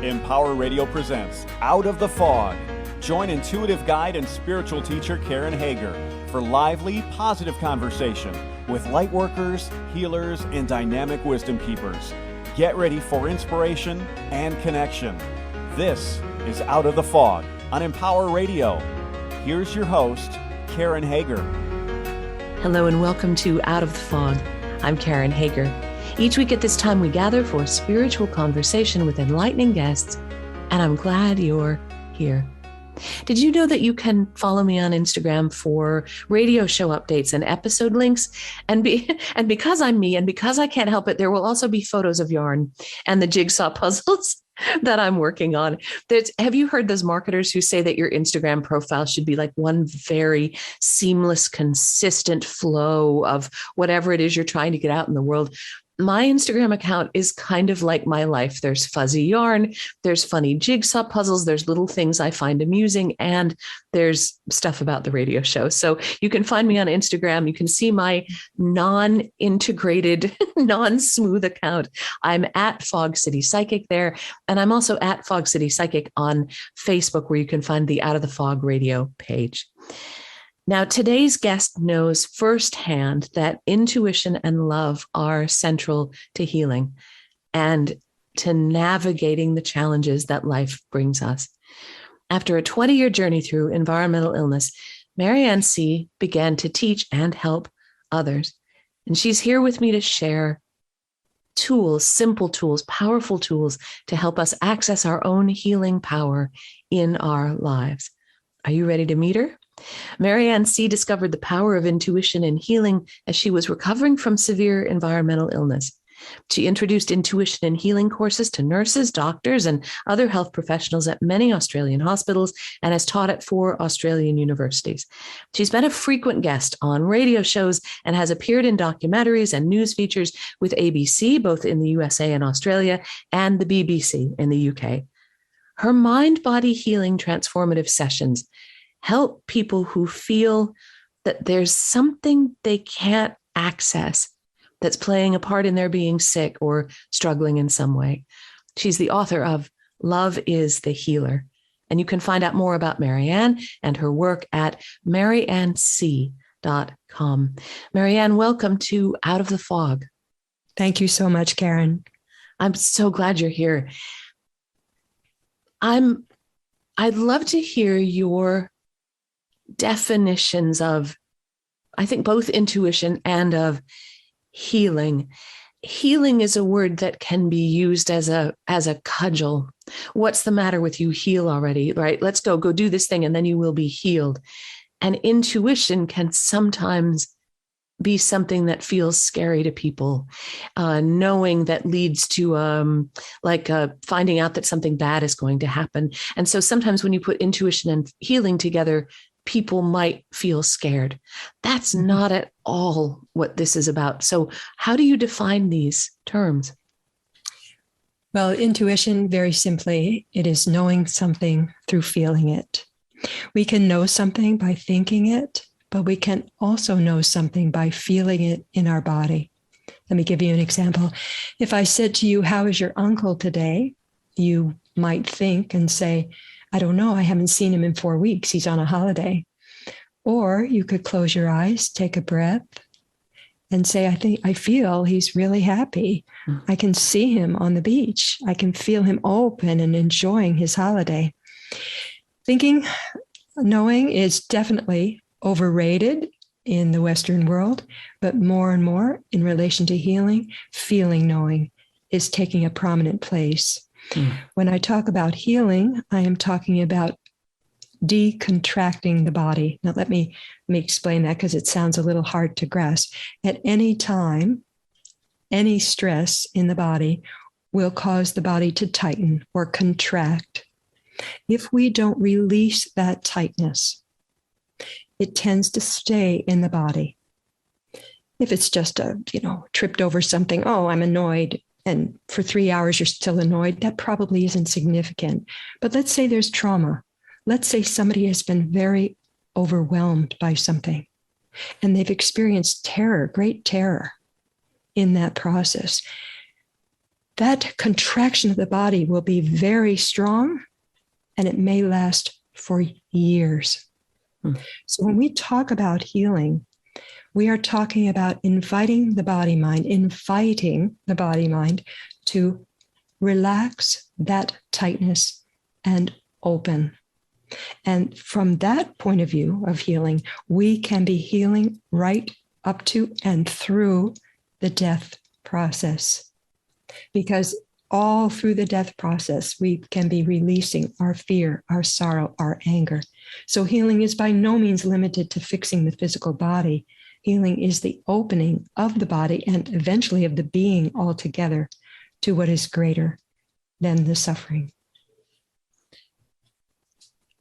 Empower Radio presents Out of the Fog. Join intuitive guide and spiritual teacher Karen Hager for lively, positive conversation with light workers, healers, and dynamic wisdom keepers. Get ready for inspiration and connection. This is Out of the Fog on Empower Radio. Here's your host, Karen Hager. Hello and welcome to Out of the Fog. I'm Karen Hager. Each week at this time, we gather for spiritual conversation with enlightening guests, and I'm glad you're here. Did you know that you can follow me on Instagram for radio show updates and episode links? And because I'm me and because I can't help it, there will also be photos of yarn and the jigsaw puzzles that I'm working on. Have you heard those marketers who say that your Instagram profile should be like one very seamless, consistent flow of whatever it is you're trying to get out in the world? My Instagram account is kind of like my life. There's fuzzy yarn, there's funny jigsaw puzzles, there's little things I find amusing, and there's stuff about the radio show. So you can find me on Instagram. You can see my non-integrated, non-smooth account. I'm at Fog City Psychic there, and I'm also at Fog City Psychic on Facebook, where you can find the Out of the Fog radio page. Now, today's guest knows firsthand that intuition and love are central to healing and to navigating the challenges that life brings us. After a 20-year journey through environmental illness, Maryanne Sea began to teach and help others. And she's here with me to share tools, simple tools, powerful tools to help us access our own healing power in our lives. Are you ready to meet her? Maryanne Sea discovered the power of intuition in healing as she was recovering from severe environmental illness. She introduced intuition and healing courses to nurses, doctors, and other health professionals at many Australian hospitals and has taught at 4 Australian universities. She's been a frequent guest on radio shows and has appeared in documentaries and news features with ABC, both in the USA and Australia, and the BBC in the UK. Her Mindbody healing transformative sessions help people who feel that there's something they can't access that's playing a part in their being sick or struggling in some way. She's the author of Love is the Healer. And you can find out more about Maryanne and her work at MaryanneSea.com. Maryanne, welcome to Out of the Fog. Thank you so much, Karen. I'm so glad you're here. I'd love to hear your definitions of, I think, both intuition and of healing. Healing is a word that can be used as a cudgel. What's the matter with you? Heal already, right? Let's go do this thing and then you will be healed. And intuition can sometimes be something that feels scary to people, knowing that leads to finding out that something bad is going to happen. And so sometimes when you put intuition and healing together, people might feel scared. That's not at all what this is about. So how do you define these terms? Well, intuition, very simply, it is knowing something through feeling it. We can know something by thinking it, but we can also know something by feeling it in our body. Let me give you an example. If I said to you, "How is your uncle today?" you might think and say, "I don't know. I haven't seen him in 4 weeks. He's on a holiday." Or you could close your eyes, take a breath, and say, I feel he's really happy. I can see him on the beach. I can feel him open and enjoying his holiday. Thinking, knowing is definitely overrated in the Western world, but more and more in relation to healing, feeling knowing is taking a prominent place. When I talk about healing, I am talking about decontracting the body. Now, let me explain that because it sounds a little hard to grasp. At any time, any stress in the body will cause the body to tighten or contract. If we don't release that tightness, it tends to stay in the body. If it's just tripped over something, oh, I'm annoyed, and for 3 hours you're still annoyed, that probably isn't significant. But let's say there's trauma. Let's say somebody has been very overwhelmed by something, and they've experienced terror, great terror in that process. that contraction of the body will be very strong, and it may last for years. So when we talk about healing, we are talking about inviting the body mind to relax that tightness and open. And from that point of view of healing, we can be healing right up to and through the death process. Because all through the death process, we can be releasing our fear, our sorrow, our anger. So healing is by no means limited to fixing the physical body. Healing is the opening of the body and eventually of the being altogether to what is greater than the suffering.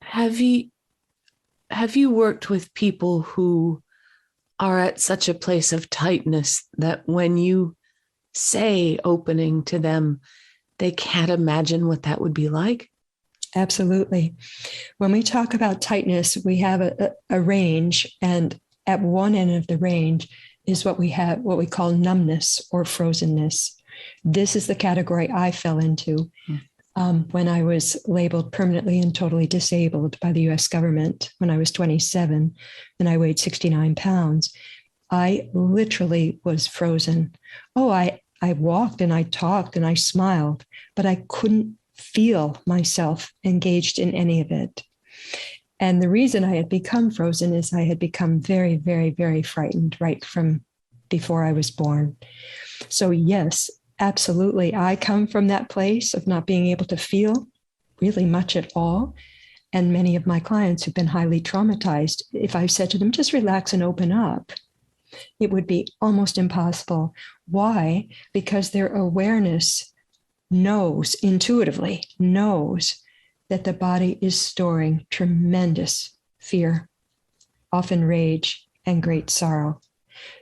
Have you worked with people who are at such a place of tightness that when you say opening to them, they can't imagine what that would be like? Absolutely. When we talk about tightness, we have a range, and at one end of the range is what we call numbness or frozenness. This is the category I fell into when I was labeled permanently and totally disabled by the US government when I was 27 and I weighed 69 pounds. I literally was frozen. I walked and I talked and I smiled, but I couldn't feel myself engaged in any of it. And the reason I had become frozen is I had become very, very, very frightened right from before I was born. So yes, absolutely. I come from that place of not being able to feel really much at all. And many of my clients who've been highly traumatized, if I said to them, just relax and open up, it would be almost impossible. Why? Because their awareness intuitively knows that the body is storing tremendous fear, often rage, and great sorrow.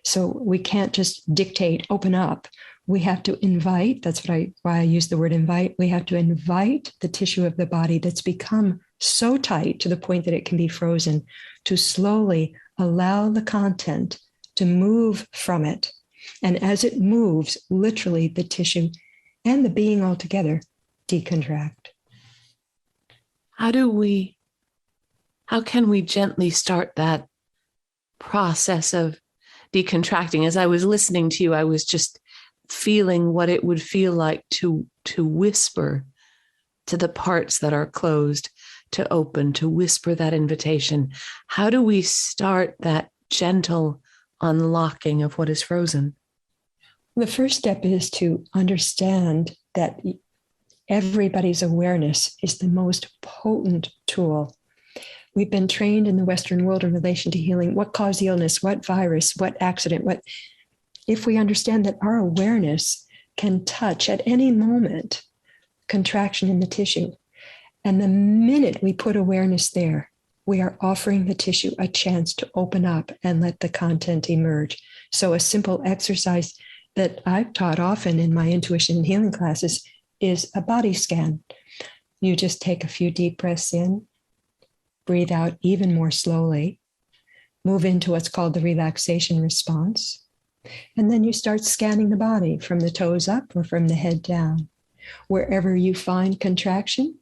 So we can't just dictate, open up. We have to invite, that's why I use the word invite. We have to invite the tissue of the body that's become so tight to the point that it can be frozen to slowly allow the content to move from it. And as it moves, literally the tissue and the being altogether decontract. How can we gently start that process of decontracting? As I was listening to you, I was just feeling what it would feel like to whisper to the parts that are closed, to open, to whisper that invitation. How do we start that gentle unlocking of what is frozen? The first step is to understand that everybody's awareness is the most potent tool. We've been trained in the Western world in relation to healing. What caused the illness? What virus? What accident? If we understand that our awareness can touch at any moment contraction in the tissue, and the minute we put awareness there, we are offering the tissue a chance to open up and let the content emerge. So a simple exercise that I've taught often in my intuition and healing classes is a body scan. You just take a few deep breaths in, breathe out even more slowly, move into what's called the relaxation response, and then you start scanning the body from the toes up or from the head down. Wherever you find contraction,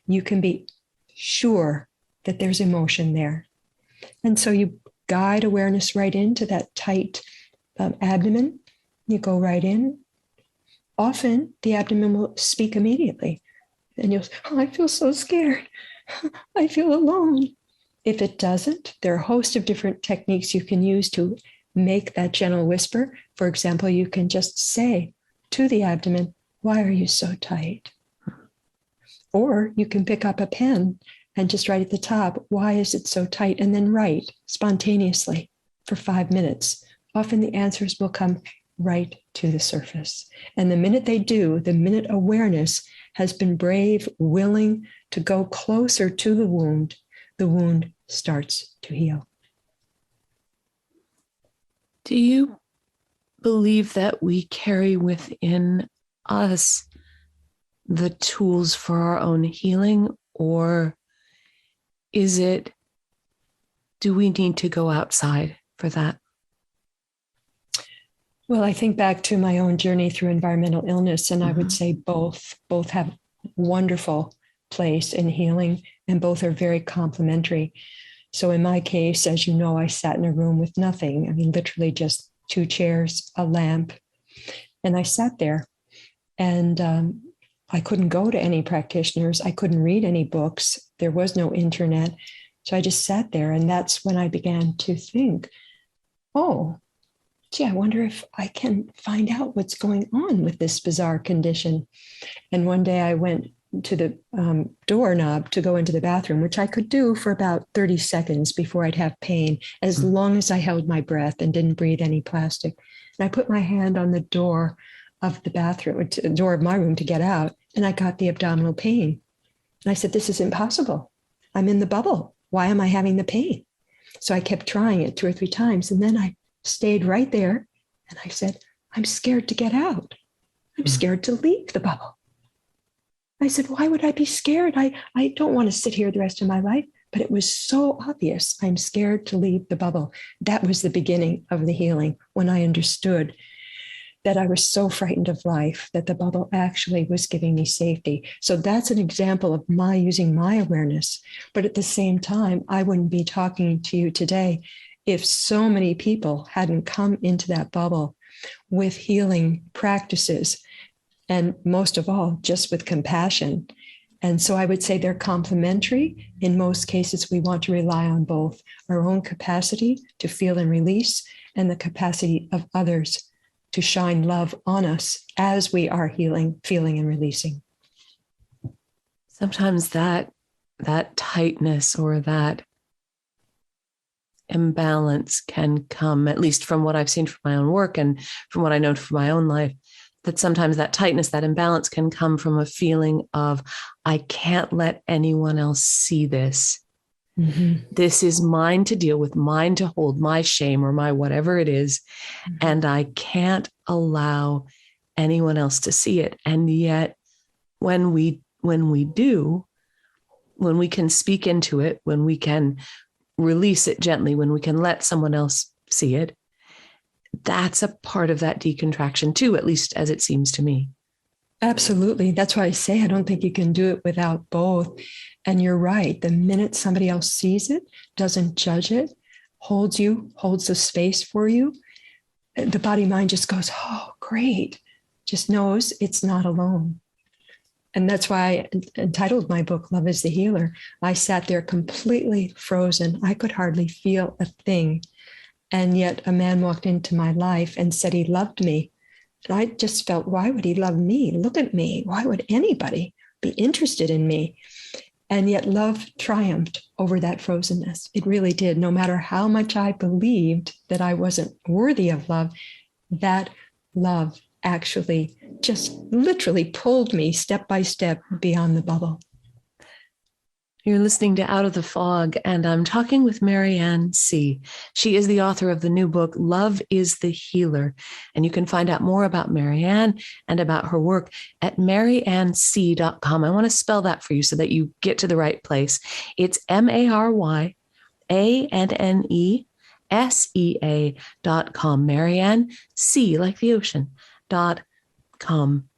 you can be sure that there's emotion there. And so you guide awareness right into that tight abdomen. You go right in. Often the abdomen will speak immediately. And you'll say, I feel so scared. I feel alone. If it doesn't, there are a host of different techniques you can use to make that gentle whisper. For example, you can just say to the abdomen, why are you so tight? Or you can pick up a pen and just write at the top, why is it so tight? And then write spontaneously for 5 minutes. Often the answers will come right to the surface. And the minute they do, the minute awareness has been brave, willing to go closer to the wound starts to heal. Do you believe that we carry within us the tools for our own healing, or do we need to go outside for that? Well, I think back to my own journey through environmental illness, and I would Mhm. say both have wonderful place in healing, and both are very complementary. So in my case, as you know, I sat in a room with nothing. I mean, literally just two chairs, a lamp, and I sat there, and I couldn't go to any practitioners. I couldn't read any books. There was no internet. So I just sat there, and that's when I began to think, oh, gee, I wonder if I can find out what's going on with this bizarre condition. And one day I went to the doorknob to go into the bathroom, which I could do for about 30 seconds before I'd have pain, as long as I held my breath and didn't breathe any plastic. And I put my hand on the door of the bathroom, the door of my room to get out, and I got the abdominal pain. And I said, this is impossible. I'm in the bubble. Why am I having the pain? So I kept trying it 2 or 3 times. And then I stayed right there. And I said, I'm scared to get out. I'm scared to leave the bubble. I said, why would I be scared? I don't want to sit here the rest of my life. But it was so obvious. I'm scared to leave the bubble. That was the beginning of the healing, when I understood that I was so frightened of life that the bubble actually was giving me safety. So that's an example of my using my awareness. But at the same time, I wouldn't be talking to you today if so many people hadn't come into that bubble with healing practices, and most of all, just with compassion. And so I would say they're complementary. In most cases, we want to rely on both our own capacity to feel and release, and the capacity of others to shine love on us as we are healing, feeling, and releasing. Sometimes that tightness or that imbalance can come, at least from what I've seen from my own work and from what I know from my own life, that sometimes that tightness, that imbalance can come from a feeling of, I can't let anyone else see this. Mm-hmm. This is mine to deal with, mine to hold, my shame or my whatever it is. Mm-hmm. And I can't allow anyone else to see it. And yet when we do, when we can speak into it, when we can release it gently, when we can let someone else see it, that's a part of that decontraction too, at least as it seems to me. Absolutely. That's why I say I don't think you can do it without both. And you're right. The minute somebody else sees it, doesn't judge it, holds the space for you, the body mind just goes, oh, great. Just knows it's not alone. And that's why I entitled my book, Love is the Healer. I sat there completely frozen. I could hardly feel a thing. And yet a man walked into my life and said he loved me. And I just felt, why would he love me? Look at me. Why would anybody be interested in me? And yet love triumphed over that frozenness. It really did. No matter how much I believed that I wasn't worthy of love, that love actually just literally pulled me step by step beyond the bubble. You're listening to Out of the Fog, and I'm talking with Maryanne Sea. She is the author of the new book, Love is the Healer. And you can find out more about Maryanne and about her work at maryannesea.com. I want to spell that for you so that you get to the right place. It's MaryanneSea.com. Maryanne Sea, like the ocean, .com.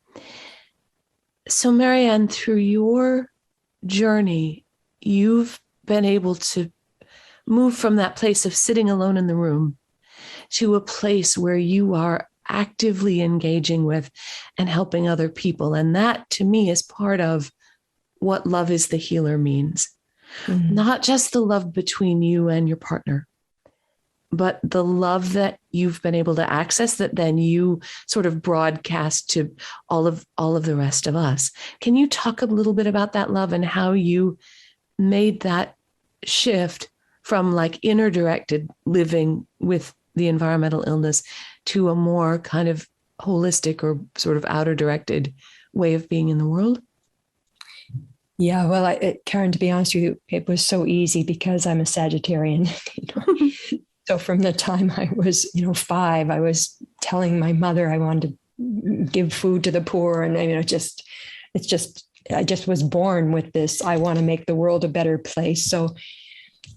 So Maryanne, through your journey, you've been able to move from that place of sitting alone in the room to a place where you are actively engaging with and helping other people. And that, to me, is part of what Love is the Healer means. Mm-hmm. Not just the love between you and your partner, but the love that you've been able to access that then you sort of broadcast to all of the rest of us. Can you talk a little bit about that love and how you made that shift from like inner directed living with the environmental illness to a more kind of holistic or sort of outer directed way of being in the world? Yeah, well, Karen, to be honest with you, it was so easy because I'm a Sagittarian. So from the time I was, 5, I was telling my mother I wanted to give food to the poor, and I just was born with this. I want to make the world a better place. So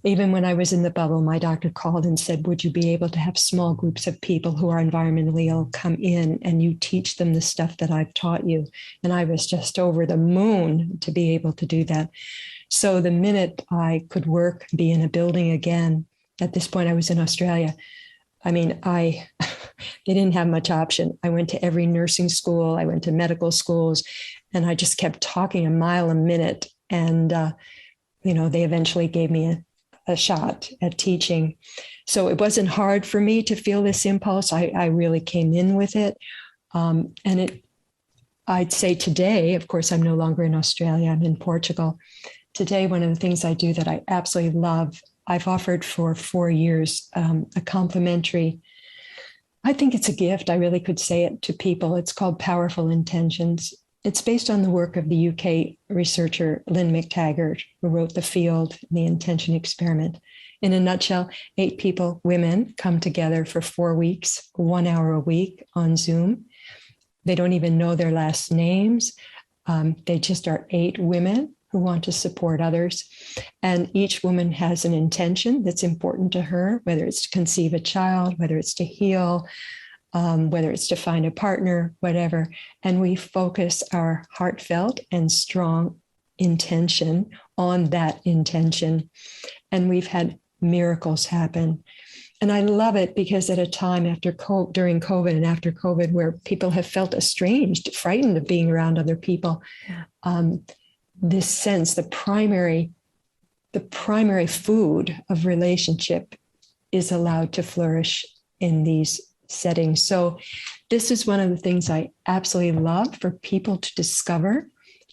Even when I was in the bubble, my doctor called and said, would you be able to have small groups of people who are environmentally ill come in and you teach them the stuff that I've taught you? And I was just over the moon to be able to do that. So the minute I could work, be in a building again, at this point I was in Australia. I mean, they didn't have much option. I went to every nursing school. I went to medical schools, and I just kept talking a mile a minute. And, they eventually gave me a shot at teaching. So it wasn't hard for me to feel this impulse. I really came in with it. I'd say today, of course, I'm no longer in Australia, I'm in Portugal. Today, one of the things I do that I absolutely love, I've offered for 4 years a complimentary, I think it's a gift, I really could say it to people. It's called Powerful Intentions. It's based on the work of the UK researcher Lynn McTaggart, who wrote The Field, The Intention Experiment. In a nutshell, 8 people, women, come together for 4 weeks, 1 hour a week on Zoom. They don't even know their last names. They just are 8 women who want to support others. And each woman has an intention that's important to her, whether it's to conceive a child, whether it's to heal, whether it's to find a partner, whatever. And we focus our heartfelt and strong intention on that intention. And we've had miracles happen. And I love it because at a time during COVID and after COVID, where people have felt estranged, frightened of being around other people, this sense, the primary food of relationship is allowed to flourish in these settings. So this is one of the things I absolutely love for people to discover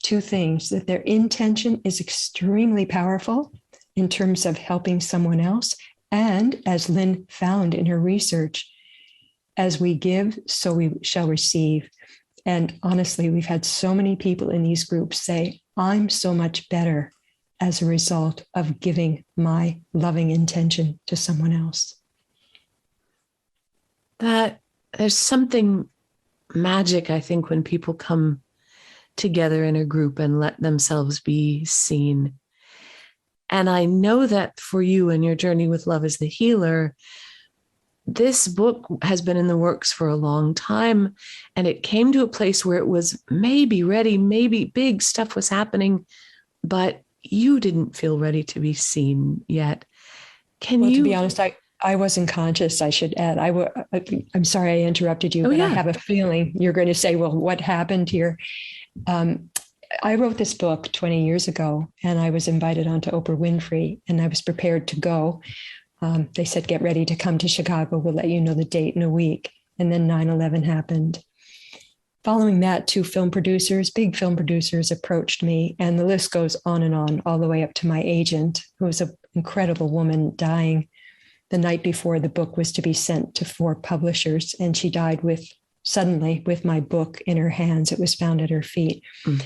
2 things: that their intention is extremely powerful in terms of helping someone else. And as Lynn found in her research, as we give, so we shall receive. And honestly, we've had so many people in these groups say, I'm so much better as a result of giving my loving intention to someone else. That there's something magic, I think, when people come together in a group and let themselves be seen. And I know that for you and your journey with Love as the Healer, this book has been in the works for a long time, and it came to a place where it was maybe ready, maybe big stuff was happening, but you didn't feel ready to be seen yet. To be honest, I wasn't conscious, I should add. I'm sorry I interrupted you, but I have a feeling you're going to say, well, what happened here? I wrote this book 20 years ago, and I was invited onto Oprah Winfrey, and I was prepared to go. They said, get ready to come to Chicago. We'll let you know the date in a week. And then 9/11 happened. Following that, 2 big film producers approached me, and the list goes on and on, all the way up to my agent, who was an incredible woman, dying the night before the book was to be sent to 4 publishers. And she died suddenly with my book in her hands. It was found at her feet. Mm.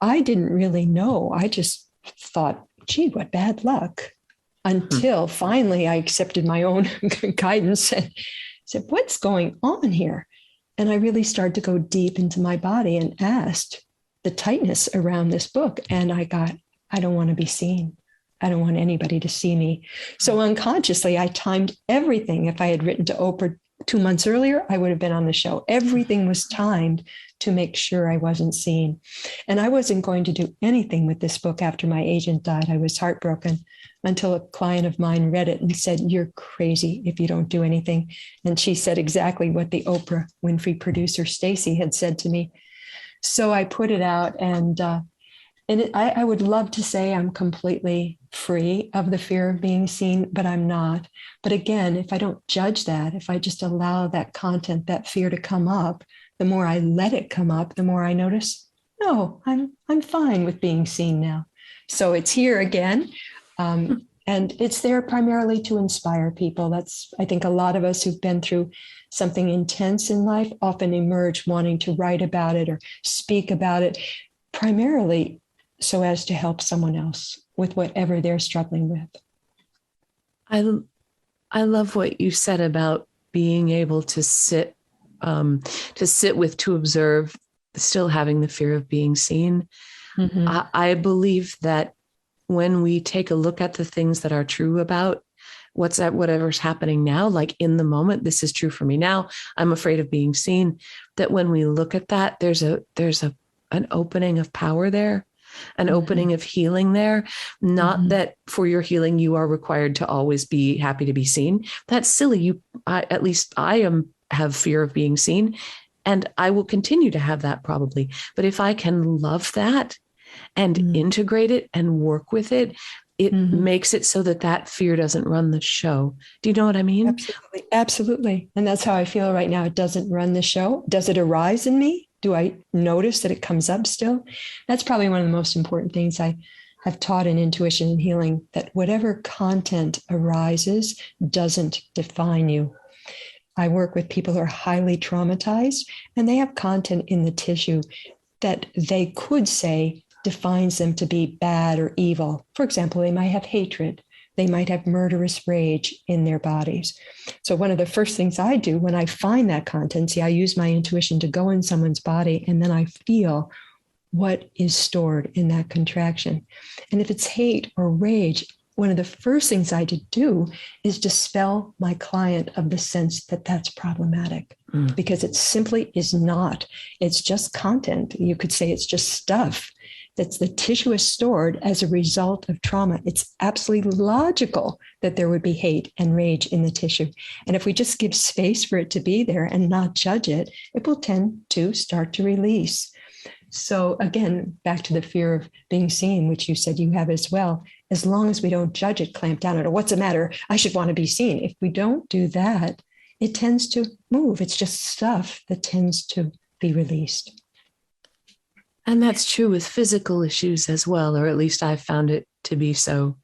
I didn't really know. I just thought, gee, what bad luck. Until finally I accepted my own guidance and said, what's going on here? And I really started to go deep into my body and asked the tightness around this book. And I don't want to be seen. I don't want anybody to see me. So unconsciously, I timed everything. If I had written to Oprah 2 months earlier, I would have been on the show. Everything was timed to make sure I wasn't seen. And I wasn't going to do anything with this book after my agent died. I was heartbroken until a client of mine read it and said, you're crazy if you don't do anything. And she said exactly what the Oprah Winfrey producer, Stacy, had said to me. So I put it out, and I would love to say I'm completely free of the fear of being seen, but I'm not. But again, if I don't judge that, if I just allow that content, that fear to come up, the more I let it come up, the more I notice, no, I'm fine with being seen now. So it's here again. And it's there primarily to inspire people. That's, I think, a lot of us who've been through something intense in life often emerge wanting to write about it or speak about it, primarily so as to help someone else with whatever they're struggling with. I love what you said about being able to sit with, to observe, still having the fear of being seen. Mm-hmm. I believe that when we take a look at the things that are true about whatever's happening now, like in the moment, this is true for me now, I'm afraid of being seen, that when we look at that, there's an opening of power there, an opening of healing there. Not that for your healing, you are required to always be happy to be seen. That's silly. At least I have fear of being seen, and I will continue to have that probably. But if I can love that and integrate it and work with it, it makes it so that fear doesn't run the show. Do you know what I mean? Absolutely. Absolutely. And that's how I feel right now. It doesn't run the show. Does it arise in me? Do I notice that it comes up still? That's probably one of the most important things I have taught in intuition and healing, that whatever content arises doesn't define you. I work with people who are highly traumatized, and they have content in the tissue that they could say defines them to be bad or evil. For example, they might have hatred. They might have murderous rage in their bodies. So one of the first things I do when I find that content, I use my intuition to go in someone's body, and then I feel what is stored in that contraction. And if it's hate or rage, one of the first things I do is dispel my client of the sense that that's problematic, because it simply is not. It's just content. You could say it's just stuff that's the tissue is stored as a result of trauma. It's absolutely logical that there would be hate and rage in the tissue. And if we just give space for it to be there and not judge it, it will tend to start to release. So again, back to the fear of being seen, which you said you have as well. As long as we don't judge it, clamp down on it, what's the matter? I should want to be seen. If we don't do that, it tends to move. It's just stuff that tends to be released. And that's true with physical issues as well, or at least I've found it to be so.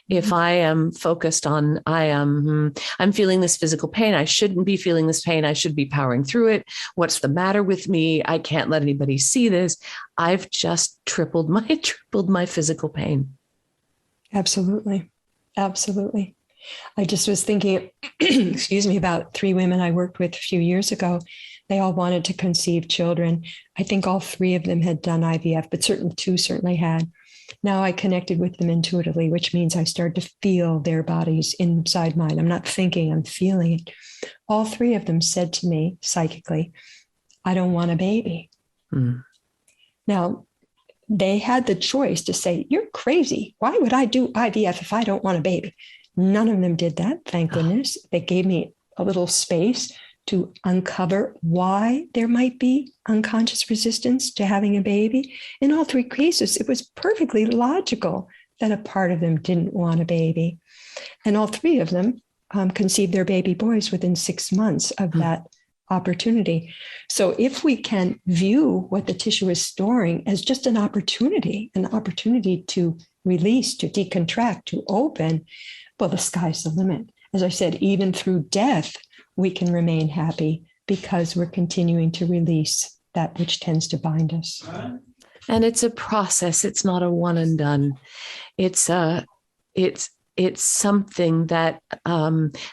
If I am focused on, I'm feeling this physical pain, I shouldn't be feeling this pain, I should be powering through it. What's the matter with me? I can't let anybody see this. I've just tripled my physical pain. Absolutely. Absolutely. I just was thinking, excuse me, about 3 women I worked with a few years ago. They all wanted to conceive children. I think all 3 of them had done IVF, but 2 certainly had. Now I connected with them intuitively, which means I started to feel their bodies inside mine. I'm not thinking, I'm feeling it. All 3 of them said to me psychically, I don't want a baby. Now, they had the choice to say, you're crazy. Why would I do IVF if I don't want a baby? None of them did that, thank goodness. They gave me a little space to uncover why there might be unconscious resistance to having a baby. In all 3 cases, it was perfectly logical that a part of them didn't want a baby. And all 3 of them conceived their baby boys within 6 months of that opportunity. So if we can view what the tissue is storing as just an opportunity to release, to decontract, to open, well, the sky's the limit. As I said, even through death, we can remain happy because we're continuing to release that which tends to bind us. And it's a process. It's not a one and done. It's something that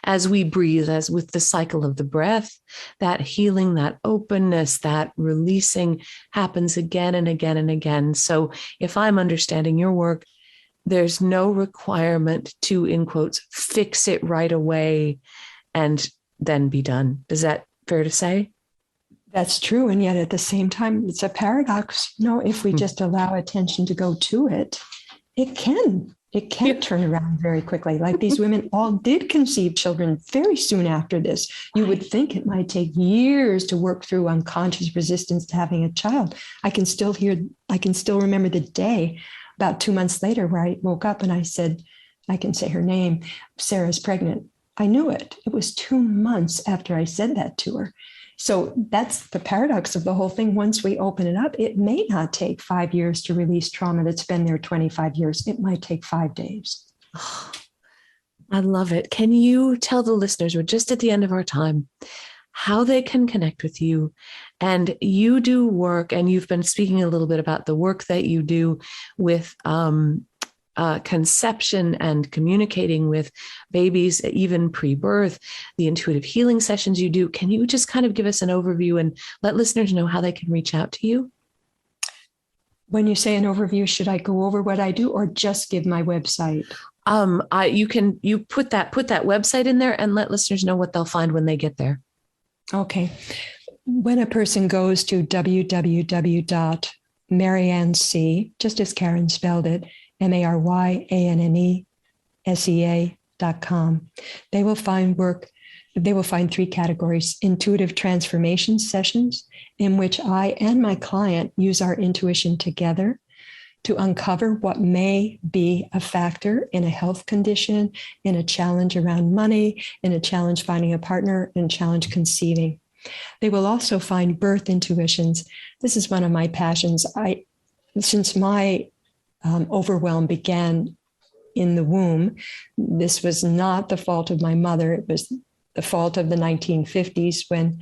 as we breathe, as with the cycle of the breath, that healing, that openness, that releasing happens again and again and again. So if I'm understanding your work, there's no requirement to, in quotes, fix it right away and then be done. Is that fair to say? That's true. And yet at the same time, it's a paradox. If we just allow attention to go to it, it can turn around very quickly. Like these women all did conceive children very soon after this. You would think it might take years to work through unconscious resistance to having a child. I can still remember the day about 2 months later where I woke up and I said, I can say her name, Sarah's pregnant. I knew it. It was 2 months after I said that to her. So that's the paradox of the whole thing. Once we open it up, it may not take 5 years to release trauma that's been there 25 years. It might take 5 days. Oh, I love it. Can you tell the listeners, we're just at the end of our time, how they can connect with you? And you do work, and you've been speaking a little bit about the work that you do with conception and communicating with babies, even pre-birth, the intuitive healing sessions you do. Can you just kind of give us an overview and let listeners know how they can reach out to you? When you say an overview, should I go over what I do or just give my website? You put that website in there and let listeners know what they'll find when they get there. Okay. When a person goes to www.Maryanne Sea, just as Karen spelled it, MaryanneSea.com, they will find work. They will find 3 categories: intuitive transformation sessions, in which I and my client use our intuition together to uncover what may be a factor in a health condition, in a challenge around money, in a challenge finding a partner, in a challenge conceiving. They will also find birth intuitions. This is one of my passions. Since my overwhelm began in the womb, this was not the fault of my mother. It was the fault of the 1950s, when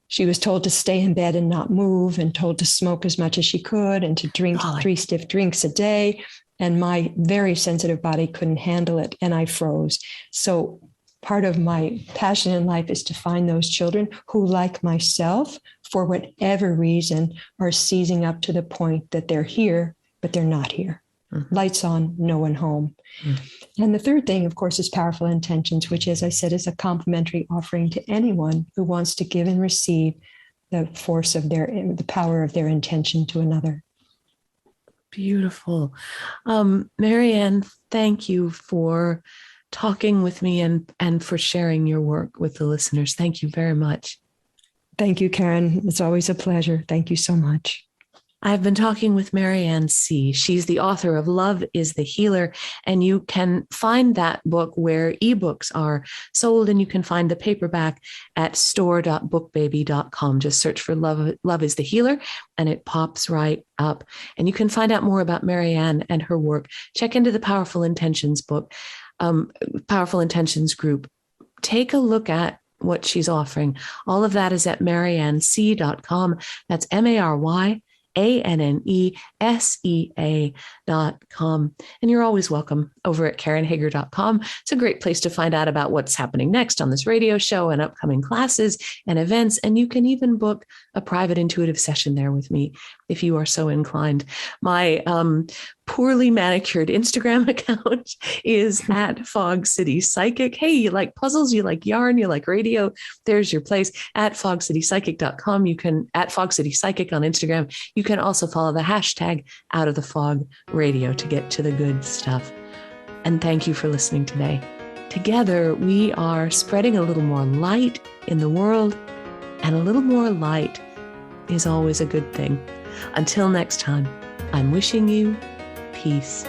she was told to stay in bed and not move, and told to smoke as much as she could and to drink 3 stiff drinks a day. And my very sensitive body couldn't handle it, and I froze. So part of my passion in life is to find those children who, like myself, for whatever reason, are seizing up to the point that they're here, but they're not here. Mm-hmm. Lights on, no one home. Mm-hmm. And the third thing, of course, is powerful intentions, which, as I said, is a complimentary offering to anyone who wants to give and receive the force of the power of their intention to another. Beautiful. Maryanne, thank you for talking with me and for sharing your work with the listeners. Thank you very much. Thank you, Karen. It's always a pleasure. Thank you so much. I've been talking with Maryanne Sea. She's the author of Love is the Healer, and you can find that book where ebooks are sold, and you can find the paperback at store.bookbaby.com. Just search for Love is the Healer, and it pops right up. And you can find out more about Maryanne and her work. Check into the Powerful Intentions book, Powerful Intentions group. Take a look at what she's offering. All of that is at MaryanneSea.com. That's MaryanneSea.com. And you're always welcome over at KarenHager.com. It's a great place to find out about what's happening next on this radio show and upcoming classes and events. And you can even book a private intuitive session there with me if you are so inclined. My poorly manicured Instagram account is at Fog City Psychic. Hey, you like puzzles, you like yarn, you like radio, there's your place. At fogcitypsychic.com. You can, at Fog City Psychic on Instagram. You can also follow the hashtag Out of the Fog Radio to get to the good stuff. And thank you for listening today. Together, we are spreading a little more light in the world, and a little more light is always a good thing. Until next time, I'm wishing you peace.